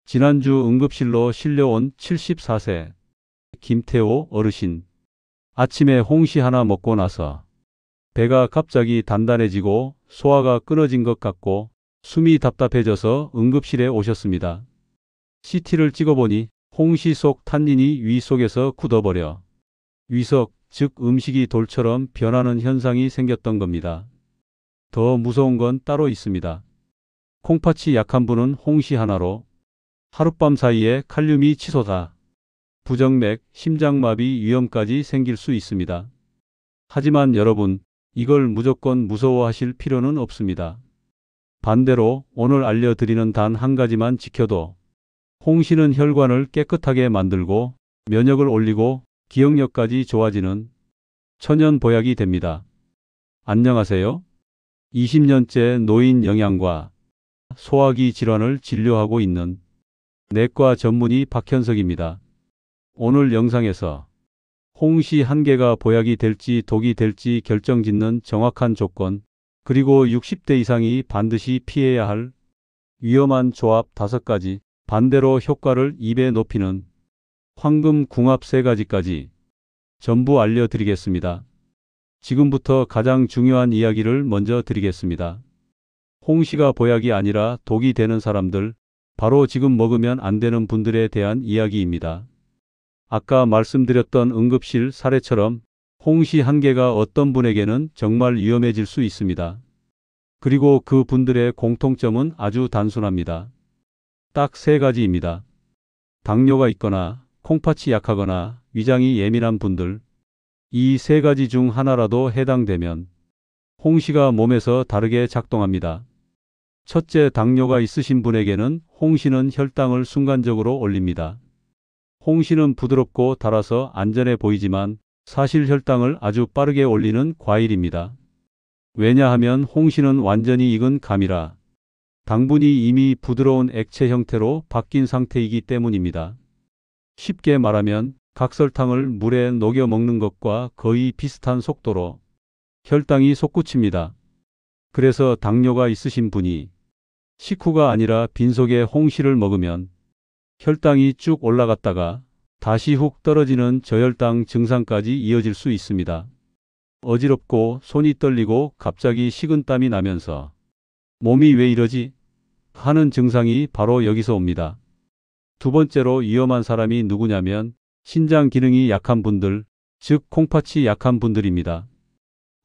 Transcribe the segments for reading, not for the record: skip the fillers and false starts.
지난주 응급실로 실려온 74세 김태호 어르신. 아침에 홍시 하나 먹고 나서 배가 갑자기 단단해지고 소화가 끊어진 것 같고 숨이 답답해져서 응급실에 오셨습니다. CT를 찍어보니 홍시 속 탄닌이 위 속에서 굳어버려 위석, 즉 음식이 돌처럼 변하는 현상이 생겼던 겁니다. 더 무서운 건 따로 있습니다. 콩팥이 약한 분은 홍시 하나로 하룻밤 사이에 칼륨이 치솟아 부정맥, 심장마비 위험까지 생길 수 있습니다. 하지만 여러분, 이걸 무조건 무서워하실 필요는 없습니다. 반대로 오늘 알려드리는 단 한 가지만 지켜도 홍시는 혈관을 깨끗하게 만들고 면역을 올리고 기억력까지 좋아지는 천연 보약이 됩니다. 안녕하세요. 20년째 노인 영양과 소화기 질환을 진료하고 있는 내과 전문의 박현석입니다. 오늘 영상에서 홍시 한 개가 보약이 될지 독이 될지 결정짓는 정확한 조건, 그리고 60대 이상이 반드시 피해야 할 위험한 조합 5가지, 반대로 효과를 2배 높이는 황금 궁합 3가지까지 전부 알려드리겠습니다. 지금부터 가장 중요한 이야기를 먼저 드리겠습니다. 홍시가 보약이 아니라 독이 되는 사람들, 바로 지금 먹으면 안 되는 분들에 대한 이야기입니다. 아까 말씀드렸던 응급실 사례처럼 홍시 한 개가 어떤 분에게는 정말 위험해질 수 있습니다. 그리고 그 분들의 공통점은 아주 단순합니다. 딱 3가지입니다. 당뇨가 있거나 콩팥이 약하거나 위장이 예민한 분들, 이 3가지 중 하나라도 해당되면 홍시가 몸에서 다르게 작동합니다. 첫째, 당뇨가 있으신 분에게는 홍시는 혈당을 순간적으로 올립니다. 홍시는 부드럽고 달아서 안전해 보이지만 사실 혈당을 아주 빠르게 올리는 과일입니다. 왜냐하면 홍시는 완전히 익은 감이라 당분이 이미 부드러운 액체 형태로 바뀐 상태이기 때문입니다. 쉽게 말하면 각설탕을 물에 녹여 먹는 것과 거의 비슷한 속도로 혈당이 솟구칩니다. 그래서 당뇨가 있으신 분이 식후가 아니라 빈속에 홍시를 먹으면 혈당이 쭉 올라갔다가 다시 훅 떨어지는 저혈당 증상까지 이어질 수 있습니다. 어지럽고 손이 떨리고 갑자기 식은땀이 나면서 몸이 왜 이러지? 하는 증상이 바로 여기서 옵니다. 두 번째로 위험한 사람이 누구냐면 신장 기능이 약한 분들, 즉 콩팥이 약한 분들입니다.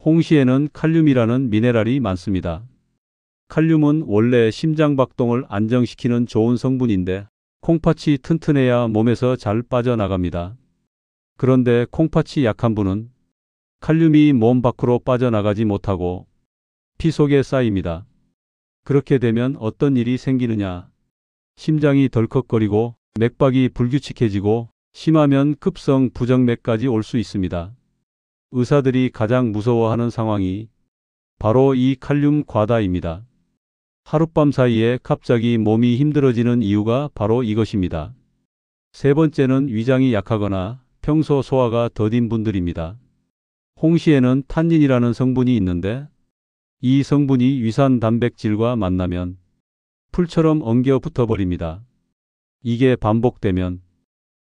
홍시에는 칼륨이라는 미네랄이 많습니다. 칼륨은 원래 심장박동을 안정시키는 좋은 성분인데 콩팥이 튼튼해야 몸에서 잘 빠져나갑니다. 그런데 콩팥이 약한 분은 칼륨이 몸 밖으로 빠져나가지 못하고 피 속에 쌓입니다. 그렇게 되면 어떤 일이 생기느냐? 심장이 덜컥거리고 맥박이 불규칙해지고 심하면 급성 부정맥까지 올 수 있습니다. 의사들이 가장 무서워하는 상황이 바로 이 칼륨 과다입니다. 하룻밤 사이에 갑자기 몸이 힘들어지는 이유가 바로 이것입니다. 세 번째는 위장이 약하거나 평소 소화가 더딘 분들입니다. 홍시에는 탄닌이라는 성분이 있는데 이 성분이 위산 단백질과 만나면 풀처럼 엉겨 붙어버립니다. 이게 반복되면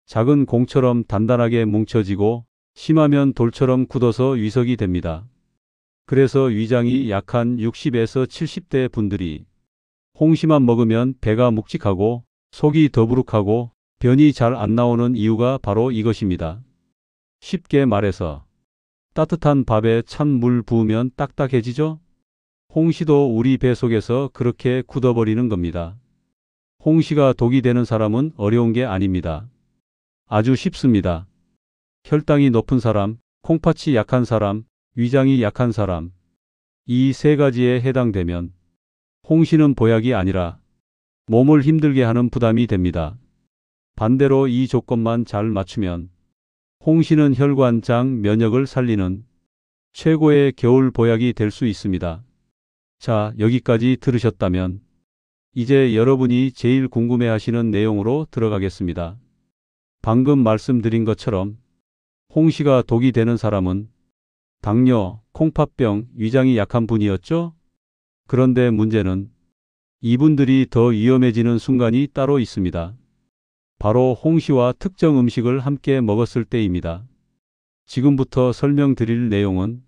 작은 공처럼 단단하게 뭉쳐지고 심하면 돌처럼 굳어서 위석이 됩니다. 그래서 위장이 약한 60에서 70대 분들이 홍시만 먹으면 배가 묵직하고 속이 더부룩하고 변이 잘 안 나오는 이유가 바로 이것입니다. 쉽게 말해서 따뜻한 밥에 찬 물 부으면 딱딱해지죠? 홍시도 우리 배 속에서 그렇게 굳어버리는 겁니다. 홍시가 독이 되는 사람은 어려운 게 아닙니다. 아주 쉽습니다. 혈당이 높은 사람, 콩팥이 약한 사람, 위장이 약한 사람, 이 3가지에 해당되면 홍시는 보약이 아니라 몸을 힘들게 하는 부담이 됩니다. 반대로 이 조건만 잘 맞추면 홍시는 혈관, 장, 면역을 살리는 최고의 겨울 보약이 될 수 있습니다. 자, 여기까지 들으셨다면 이제 여러분이 제일 궁금해하시는 내용으로 들어가겠습니다. 방금 말씀드린 것처럼 홍시가 독이 되는 사람은 당뇨, 콩팥병, 위장이 약한 분이었죠? 그런데 문제는 이분들이 더 위험해지는 순간이 따로 있습니다. 바로 홍시와 특정 음식을 함께 먹었을 때입니다. 지금부터 설명드릴 내용은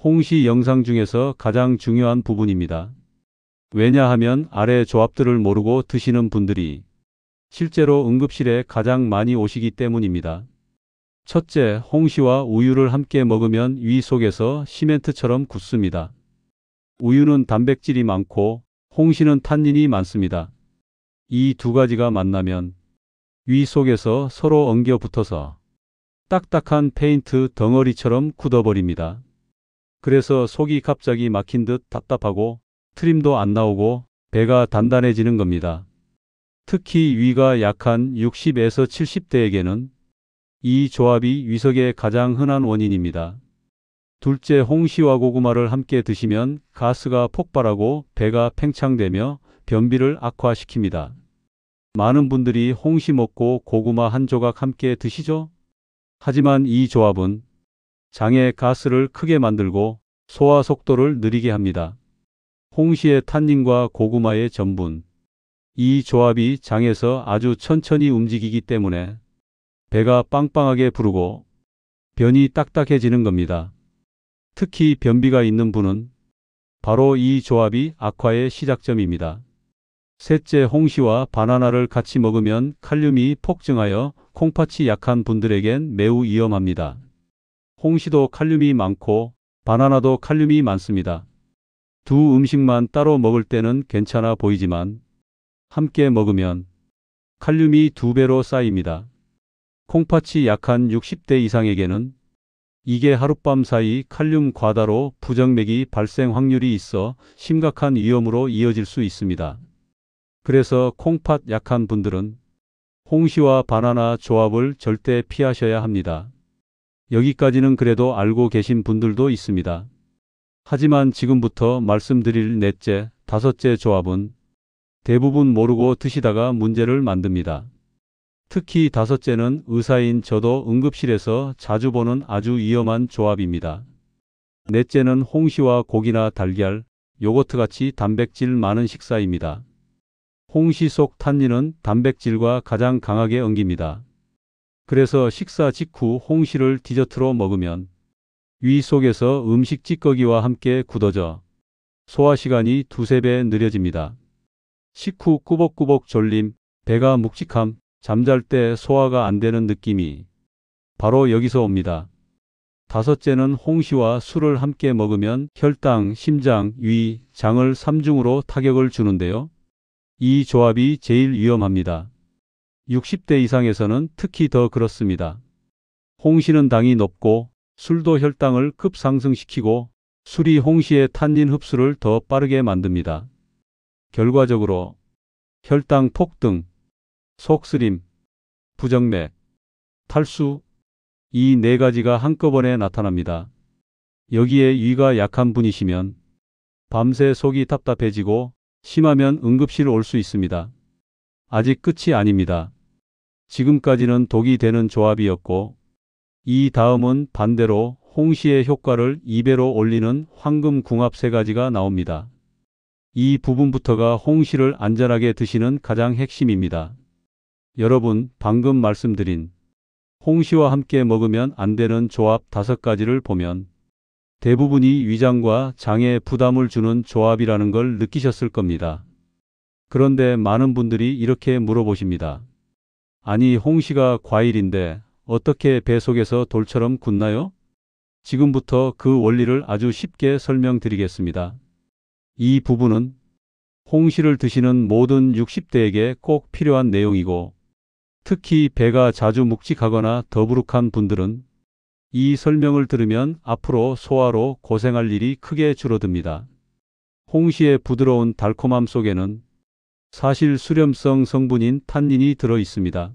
홍시 영상 중에서 가장 중요한 부분입니다. 왜냐하면 아래 조합들을 모르고 드시는 분들이 실제로 응급실에 가장 많이 오시기 때문입니다. 첫째, 홍시와 우유를 함께 먹으면 위 속에서 시멘트처럼 굳습니다. 우유는 단백질이 많고 홍시는 탄닌이 많습니다. 이 두 가지가 만나면 위 속에서 서로 엉겨 붙어서 딱딱한 페인트 덩어리처럼 굳어버립니다. 그래서 속이 갑자기 막힌 듯 답답하고 트림도 안 나오고 배가 단단해지는 겁니다. 특히 위가 약한 60에서 70대에게는 이 조합이 위석의 가장 흔한 원인입니다. 둘째, 홍시와 고구마를 함께 드시면 가스가 폭발하고 배가 팽창되며 변비를 악화시킵니다. 많은 분들이 홍시 먹고 고구마 한 조각 함께 드시죠? 하지만 이 조합은 장에 가스를 크게 만들고 소화 속도를 느리게 합니다. 홍시의 탄닌과 고구마의 전분, 이 조합이 장에서 아주 천천히 움직이기 때문에 배가 빵빵하게 부르고 변이 딱딱해지는 겁니다. 특히 변비가 있는 분은 바로 이 조합이 악화의 시작점입니다. 셋째, 홍시와 바나나를 같이 먹으면 칼륨이 폭증하여 콩팥이 약한 분들에겐 매우 위험합니다. 홍시도 칼륨이 많고 바나나도 칼륨이 많습니다. 두 음식만 따로 먹을 때는 괜찮아 보이지만 함께 먹으면 칼륨이 2배로 쌓입니다. 콩팥이 약한 60대 이상에게는 이게 하룻밤 사이 칼륨 과다로 부정맥이 발생 확률이 있어 심각한 위험으로 이어질 수 있습니다. 그래서 콩팥 약한 분들은 홍시와 바나나 조합을 절대 피하셔야 합니다. 여기까지는 그래도 알고 계신 분들도 있습니다. 하지만 지금부터 말씀드릴 넷째, 다섯째 조합은 대부분 모르고 드시다가 문제를 만듭니다. 특히 다섯째는 의사인 저도 응급실에서 자주 보는 아주 위험한 조합입니다. 넷째는 홍시와 고기나 달걀, 요거트같이 단백질 많은 식사입니다. 홍시 속 탄닌은 단백질과 가장 강하게 엉깁니다. 그래서 식사 직후 홍시를 디저트로 먹으면 위 속에서 음식 찌꺼기와 함께 굳어져 소화시간이 2~3배 느려집니다. 식후 꾸벅꾸벅 졸림, 배가 묵직함, 잠잘 때 소화가 안 되는 느낌이 바로 여기서 옵니다. 다섯째는 홍시와 술을 함께 먹으면 혈당, 심장, 위, 장을 3중으로 타격을 주는데요. 이 조합이 제일 위험합니다. 60대 이상에서는 특히 더 그렇습니다. 홍시는 당이 높고 술도 혈당을 급상승시키고 술이 홍시의 탄닌 흡수를 더 빠르게 만듭니다. 결과적으로 혈당 폭등, 속쓰림, 부정맥, 탈수, 이 네 가지가 한꺼번에 나타납니다. 여기에 위가 약한 분이시면 밤새 속이 답답해지고 심하면 응급실 올 수 있습니다. 아직 끝이 아닙니다. 지금까지는 독이 되는 조합이었고 이 다음은 반대로 홍시의 효과를 2배로 올리는 황금 궁합 3가지가 나옵니다. 이 부분부터가 홍시를 안전하게 드시는 가장 핵심입니다. 여러분, 방금 말씀드린 홍시와 함께 먹으면 안 되는 조합 5가지를 보면 대부분이 위장과 장에 부담을 주는 조합이라는 걸 느끼셨을 겁니다. 그런데 많은 분들이 이렇게 물어보십니다. 아니, 홍시가 과일인데 어떻게 배 속에서 돌처럼 굳나요? 지금부터 그 원리를 아주 쉽게 설명드리겠습니다. 이 부분은 홍시를 드시는 모든 60대에게 꼭 필요한 내용이고 특히 배가 자주 묵직하거나 더부룩한 분들은 이 설명을 들으면 앞으로 소화로 고생할 일이 크게 줄어듭니다. 홍시의 부드러운 달콤함 속에는 사실 수렴성 성분인 탄닌이 들어 있습니다.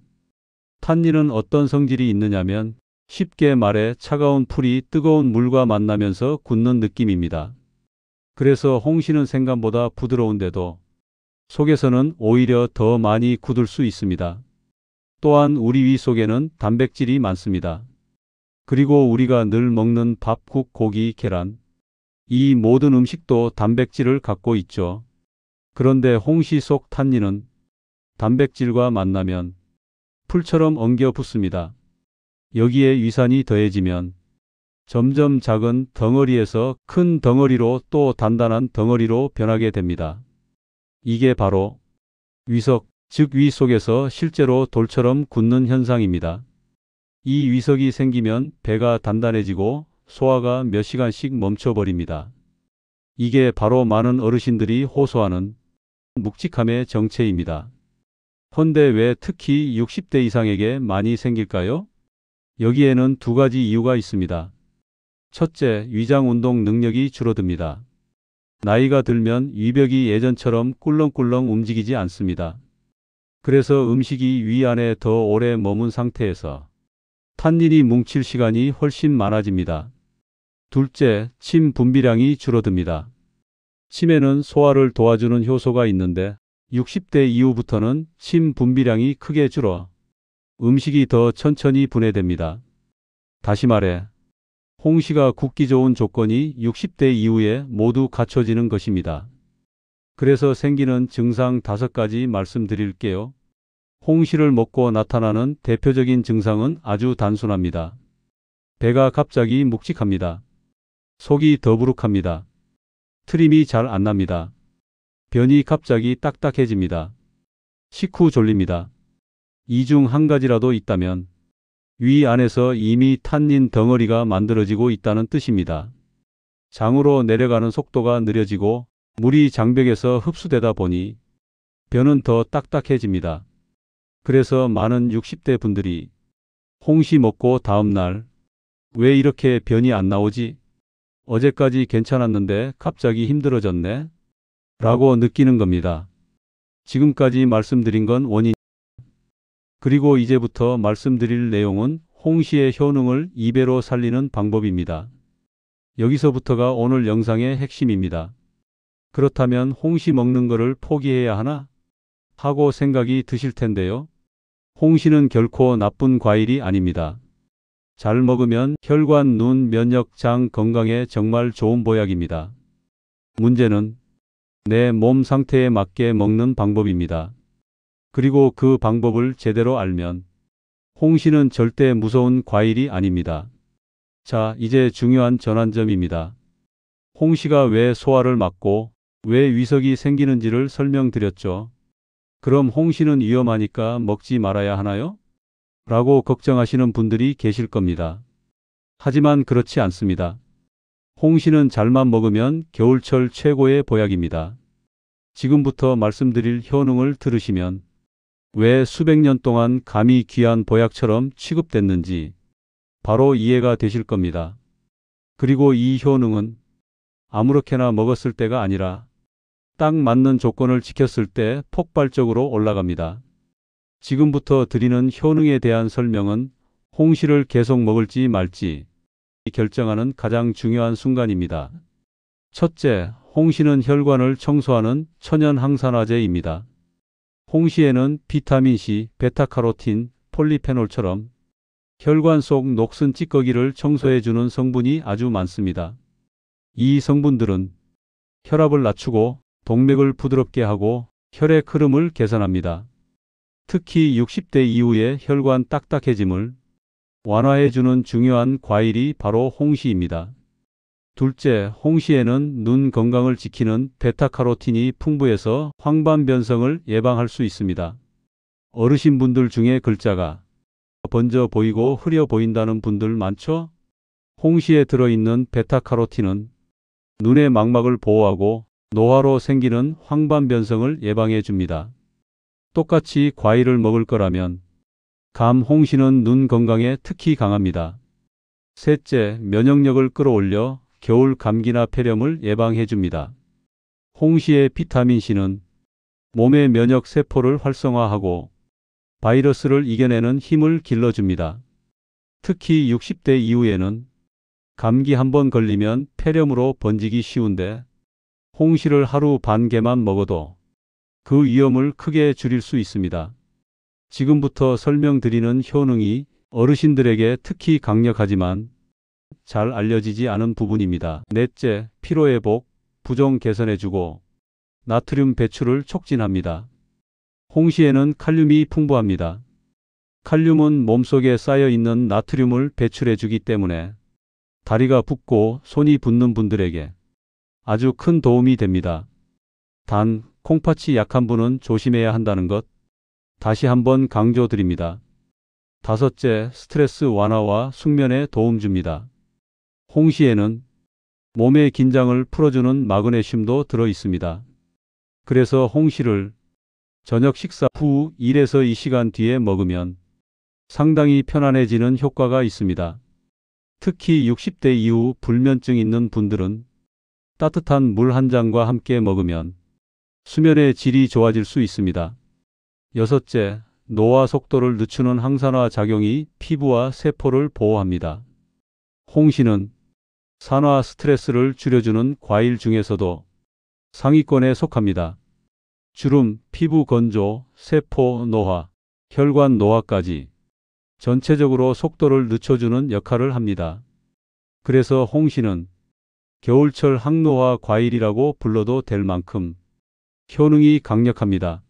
탄닌은 어떤 성질이 있느냐면 쉽게 말해 차가운 풀이 뜨거운 물과 만나면서 굳는 느낌입니다. 그래서 홍시는 생감보다 부드러운데도 속에서는 오히려 더 많이 굳을 수 있습니다. 또한 우리 위 속에는 단백질이 많습니다. 그리고 우리가 늘 먹는 밥, 국, 고기, 계란, 이 모든 음식도 단백질을 갖고 있죠. 그런데 홍시 속 탄닌은 단백질과 만나면 풀처럼 엉겨 붙습니다. 여기에 위산이 더해지면 점점 작은 덩어리에서 큰 덩어리로 또 단단한 덩어리로 변하게 됩니다. 이게 바로 위석, 즉 위 속에서 실제로 돌처럼 굳는 현상입니다. 이 위석이 생기면 배가 단단해지고 소화가 몇 시간씩 멈춰버립니다. 이게 바로 많은 어르신들이 호소하는 묵직함의 정체입니다. 헌데 왜 특히 60대 이상에게 많이 생길까요? 여기에는 두 가지 이유가 있습니다. 첫째, 위장 운동 능력이 줄어듭니다. 나이가 들면 위벽이 예전처럼 꿀렁꿀렁 움직이지 않습니다. 그래서 음식이 위 안에 더 오래 머문 상태에서 탄닌이 뭉칠 시간이 훨씬 많아집니다. 둘째, 침 분비량이 줄어듭니다. 침에는 소화를 도와주는 효소가 있는데 60대 이후부터는 침 분비량이 크게 줄어 음식이 더 천천히 분해됩니다. 다시 말해, 홍시가 굽기 좋은 조건이 60대 이후에 모두 갖춰지는 것입니다. 그래서 생기는 증상 5가지 말씀드릴게요. 홍시를 먹고 나타나는 대표적인 증상은 아주 단순합니다. 배가 갑자기 묵직합니다. 속이 더부룩합니다. 트림이 잘 안 납니다. 변이 갑자기 딱딱해집니다. 식후 졸립니다. 이 중 한 가지라도 있다면 위 안에서 이미 탄닌 덩어리가 만들어지고 있다는 뜻입니다. 장으로 내려가는 속도가 느려지고 물이 장벽에서 흡수되다 보니 변은 더 딱딱해집니다. 그래서 많은 60대 분들이 홍시 먹고 다음날 왜 이렇게 변이 안 나오지? 어제까지 괜찮았는데 갑자기 힘들어졌네? 라고 느끼는 겁니다. 지금까지 말씀드린 건 원인. 그리고 이제부터 말씀드릴 내용은 홍시의 효능을 2배로 살리는 방법입니다. 여기서부터가 오늘 영상의 핵심입니다. 그렇다면 홍시 먹는 거를 포기해야 하나? 하고 생각이 드실 텐데요. 홍시는 결코 나쁜 과일이 아닙니다. 잘 먹으면 혈관, 눈, 면역, 장 건강에 정말 좋은 보약입니다. 문제는 내 몸 상태에 맞게 먹는 방법입니다. 그리고 그 방법을 제대로 알면 홍시는 절대 무서운 과일이 아닙니다. 자, 이제 중요한 전환점입니다. 홍시가 왜 소화를 막고 왜 위석이 생기는지를 설명드렸죠. 그럼 홍시는 위험하니까 먹지 말아야 하나요? 라고 걱정하시는 분들이 계실 겁니다. 하지만 그렇지 않습니다. 홍시는 잘만 먹으면 겨울철 최고의 보약입니다. 지금부터 말씀드릴 효능을 들으시면 왜 수백 년 동안 감히 귀한 보약처럼 취급됐는지 바로 이해가 되실 겁니다. 그리고 이 효능은 아무렇게나 먹었을 때가 아니라 딱 맞는 조건을 지켰을 때 폭발적으로 올라갑니다. 지금부터 드리는 효능에 대한 설명은 홍시를 계속 먹을지 말지 결정하는 가장 중요한 순간입니다. 첫째, 홍시는 혈관을 청소하는 천연 항산화제입니다. 홍시에는 비타민C, 베타카로틴, 폴리페놀처럼 혈관 속 녹슨 찌꺼기를 청소해주는 성분이 아주 많습니다. 이 성분들은 혈압을 낮추고 동맥을 부드럽게 하고 혈액 흐름을 개선합니다. 특히 60대 이후의 혈관 딱딱해짐을 완화해주는 중요한 과일이 바로 홍시입니다. 둘째, 홍시에는 눈 건강을 지키는 베타카로틴이 풍부해서 황반 변성을 예방할 수 있습니다. 어르신분들 중에 글자가 번져 보이고 흐려 보인다는 분들 많죠? 홍시에 들어있는 베타카로틴은 눈의 망막을 보호하고 노화로 생기는 황반 변성을 예방해 줍니다. 똑같이 과일을 먹을 거라면 감, 홍시는 눈 건강에 특히 강합니다. 셋째, 면역력을 끌어올려 겨울 감기나 폐렴을 예방해 줍니다. 홍시의 비타민C는 몸의 면역 세포를 활성화하고 바이러스를 이겨내는 힘을 길러줍니다. 특히 60대 이후에는 감기 한 번 걸리면 폐렴으로 번지기 쉬운데 홍시를 하루 반 개만 먹어도 그 위험을 크게 줄일 수 있습니다. 지금부터 설명드리는 효능이 어르신들에게 특히 강력하지만 잘 알려지지 않은 부분입니다. 넷째, 피로회복, 부종 개선해주고 나트륨 배출을 촉진합니다. 홍시에는 칼륨이 풍부합니다. 칼륨은 몸속에 쌓여 있는 나트륨을 배출해 주기 때문에 다리가 붓고 손이 붓는 분들에게 아주 큰 도움이 됩니다. 단, 콩팥이 약한 분은 조심해야 한다는 것 다시 한번 강조드립니다. 다섯째, 스트레스 완화와 숙면에 도움 줍니다. 홍시에는 몸의 긴장을 풀어주는 마그네슘도 들어 있습니다. 그래서 홍시를 저녁 식사 후 1에서 2시간 뒤에 먹으면 상당히 편안해지는 효과가 있습니다. 특히 60대 이후 불면증 있는 분들은 따뜻한 물 한 잔과 함께 먹으면 수면의 질이 좋아질 수 있습니다. 여섯째, 노화 속도를 늦추는 항산화 작용이 피부와 세포를 보호합니다. 홍시는 산화 스트레스를 줄여주는 과일 중에서도 상위권에 속합니다. 주름, 피부 건조, 세포 노화, 혈관 노화까지 전체적으로 속도를 늦춰주는 역할을 합니다. 그래서 홍시는 겨울철 항노화 과일이라고 불러도 될 만큼 효능이 강력합니다.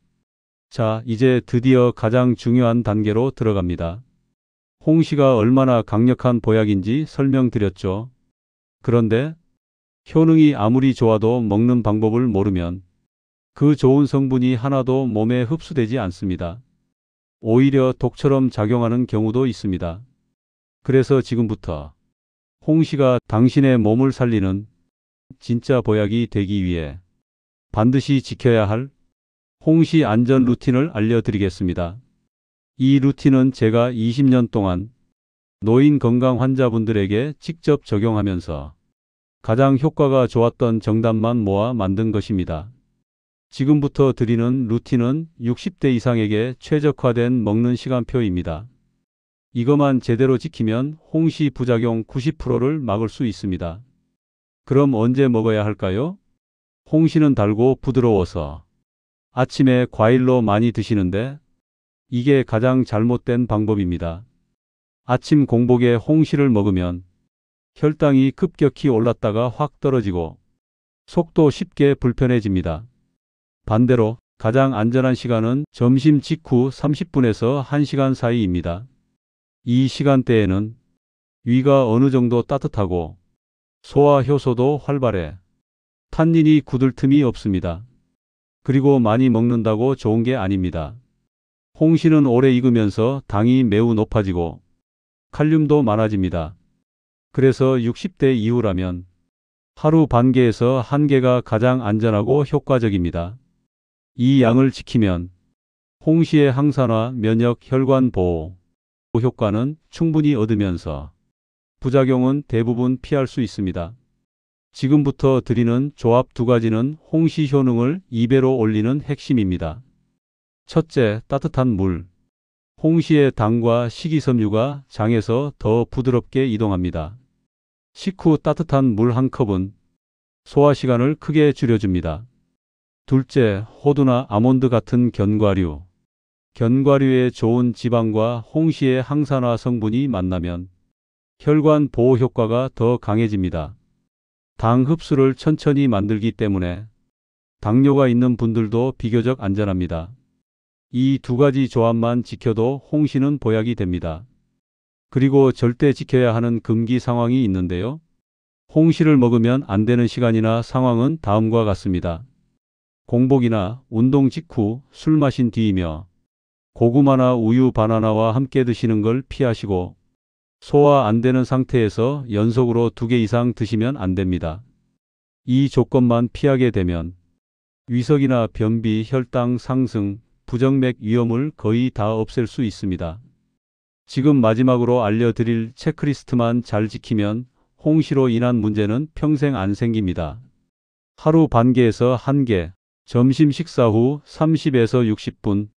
자, 이제 드디어 가장 중요한 단계로 들어갑니다. 홍시가 얼마나 강력한 보약인지 설명드렸죠. 그런데 효능이 아무리 좋아도 먹는 방법을 모르면 그 좋은 성분이 하나도 몸에 흡수되지 않습니다. 오히려 독처럼 작용하는 경우도 있습니다. 그래서 지금부터 홍시가 당신의 몸을 살리는 진짜 보약이 되기 위해 반드시 지켜야 할 홍시 안전 루틴을 알려드리겠습니다. 이 루틴은 제가 20년 동안 노인 건강 환자분들에게 직접 적용하면서 가장 효과가 좋았던 정답만 모아 만든 것입니다. 지금부터 드리는 루틴은 60대 이상에게 최적화된 먹는 시간표입니다. 이것만 제대로 지키면 홍시 부작용 90%를 막을 수 있습니다. 그럼 언제 먹어야 할까요? 홍시는 달고 부드러워서 아침에 과일로 많이 드시는데 이게 가장 잘못된 방법입니다. 아침 공복에 홍시를 먹으면 혈당이 급격히 올랐다가 확 떨어지고 속도 쉽게 불편해집니다. 반대로 가장 안전한 시간은 점심 직후 30분에서 1시간 사이입니다. 이 시간대에는 위가 어느 정도 따뜻하고 소화 효소도 활발해 탄닌이 굳을 틈이 없습니다. 그리고 많이 먹는다고 좋은 게 아닙니다. 홍시는 오래 익으면서 당이 매우 높아지고 칼륨도 많아집니다. 그래서 60대 이후라면 하루 반 개에서 1개가 가장 안전하고 효과적입니다. 이 양을 지키면 홍시의 항산화, 면역, 혈관 보호 효과는 충분히 얻으면서 부작용은 대부분 피할 수 있습니다. 지금부터 드리는 조합 2가지는 홍시 효능을 2배로 올리는 핵심입니다. 첫째, 따뜻한 물. 홍시의 당과 식이섬유가 장에서 더 부드럽게 이동합니다. 식후 따뜻한 물 1컵은 소화 시간을 크게 줄여줍니다. 둘째, 호두나 아몬드 같은 견과류. 견과류의 좋은 지방과 홍시의 항산화 성분이 만나면 혈관 보호 효과가 더 강해집니다. 당 흡수를 천천히 만들기 때문에 당뇨가 있는 분들도 비교적 안전합니다. 이 2가지 조합만 지켜도 홍시는 보약이 됩니다. 그리고 절대 지켜야 하는 금기 상황이 있는데요. 홍시를 먹으면 안 되는 시간이나 상황은 다음과 같습니다. 공복이나 운동 직후 술 마신 뒤이며 고구마나 우유, 바나나와 함께 드시는 걸 피하시고 소화 안 되는 상태에서 연속으로 2개 이상 드시면 안 됩니다. 이 조건만 피하게 되면 위석이나 변비, 혈당 상승, 부정맥 위험을 거의 다 없앨 수 있습니다. 지금 마지막으로 알려드릴 체크리스트만 잘 지키면 홍시로 인한 문제는 평생 안 생깁니다. 하루 반 개에서 1개, 점심 식사 후 30에서 60분,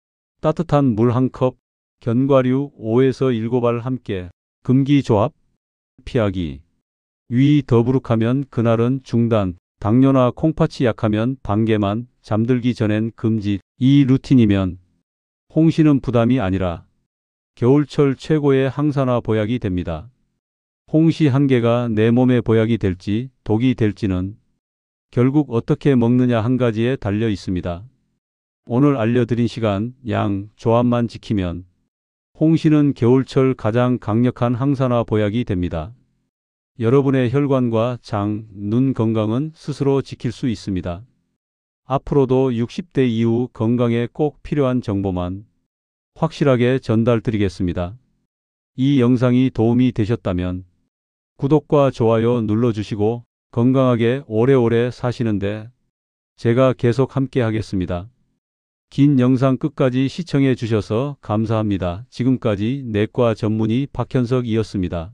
따뜻한 물 1컵, 견과류 5에서 7알 함께, 금기 조합, 피하기. 위 더부룩하면 그날은 중단, 당뇨나 콩팥이 약하면 반 개만, 잠들기 전엔 금지. 이 루틴이면 홍시는 부담이 아니라 겨울철 최고의 항산화 보약이 됩니다. 홍시 1개가 내 몸에 보약이 될지 독이 될지는 결국 어떻게 먹느냐 한 가지에 달려 있습니다. 오늘 알려드린 시간, 양, 조합만 지키면 홍시는 겨울철 가장 강력한 항산화 보약이 됩니다. 여러분의 혈관과 장, 눈 건강은 스스로 지킬 수 있습니다. 앞으로도 60대 이후 건강에 꼭 필요한 정보만 확실하게 전달드리겠습니다. 이 영상이 도움이 되셨다면 구독과 좋아요 눌러주시고 건강하게 오래오래 사시는데 제가 계속 함께 하겠습니다. 긴 영상 끝까지 시청해 주셔서 감사합니다. 지금까지 내과 전문의 박현석이었습니다.